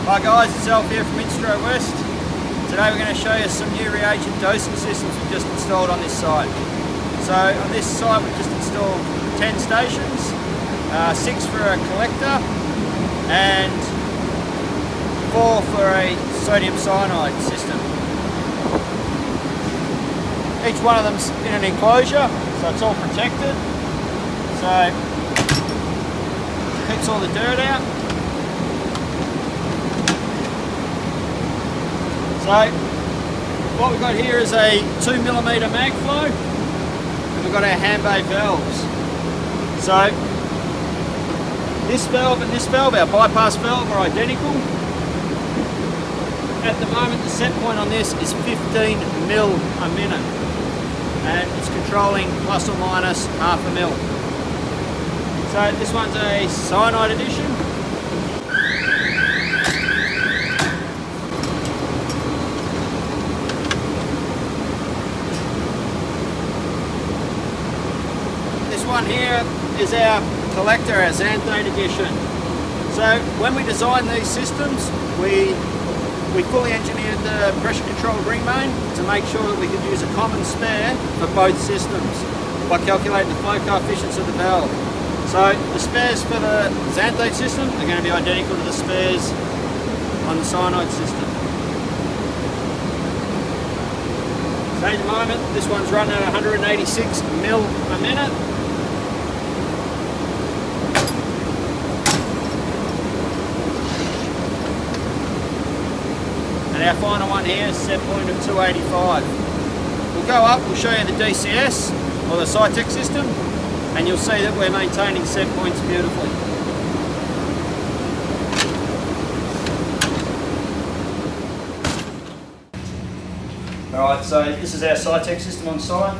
Hi guys, it's Alf here from Instro West. Today we're going to show you some new reagent dosing systems we've just installed on this site. So on this site we've just installed 10 stations, 6 for a collector and 4 for a sodium cyanide system. Each one of them's in an enclosure, so it's all protected. So keeps all the dirt out. So what we've got here is a 2mm mag flow, and we've got our Hanbay valves. So this valve and this valve, our bypass valve, are identical. At the moment the set point on this is 15 mil a minute, and it's controlling plus or minus half a mil. So this one's a cyanide edition. This one here is our collector, our Xanthate edition. So when we designed these systems, we fully engineered the pressure controlled ring main to make sure that we could use a common spare for both systems by calculating the flow coefficients of the valve. So the spares for the Xanthate system are going to be identical to the spares on the cyanide system. So at the moment this one's running at 186 mil a minute. And our final one here is set point of 285. We'll go up, we'll show you the DCS or the Cytec system, and you'll see that we're maintaining set points beautifully. Alright, so this is our Cytec system on site.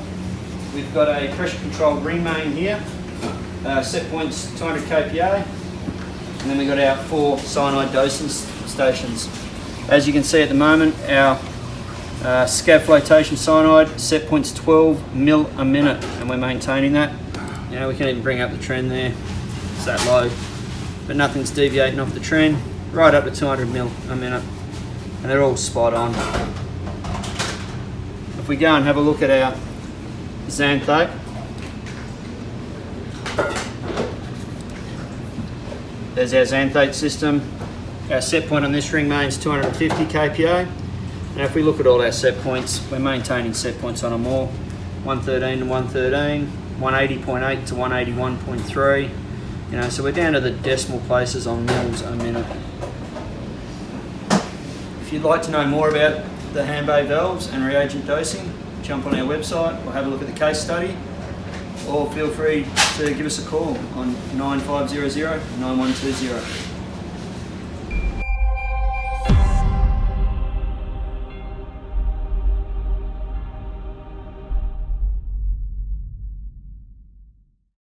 We've got a pressure controlled ring main here, set points 200 kPa, and then we've got our 4 cyanide dosing stations. As you can see at the moment, our scab flotation cyanide set point's 12 mil a minute, and we're maintaining that. You know, we can even bring up the trend there, it's that low, but nothing's deviating off the trend, right up to 200 mil a minute, and they're all spot on. If we go and have a look at our Xanthate, there's our Xanthate system. Our set point on this ring main is 250 kPa, and if we look at all our set points, we're maintaining set points on them all, 113 to 113, 180.8 to 181.3, you know, so we're down to the decimal places on mils a minute. If you'd like to know more about the Hanbay valves and reagent dosing, jump on our website or have a look at the case study, or feel free to give us a call on 9500 9120.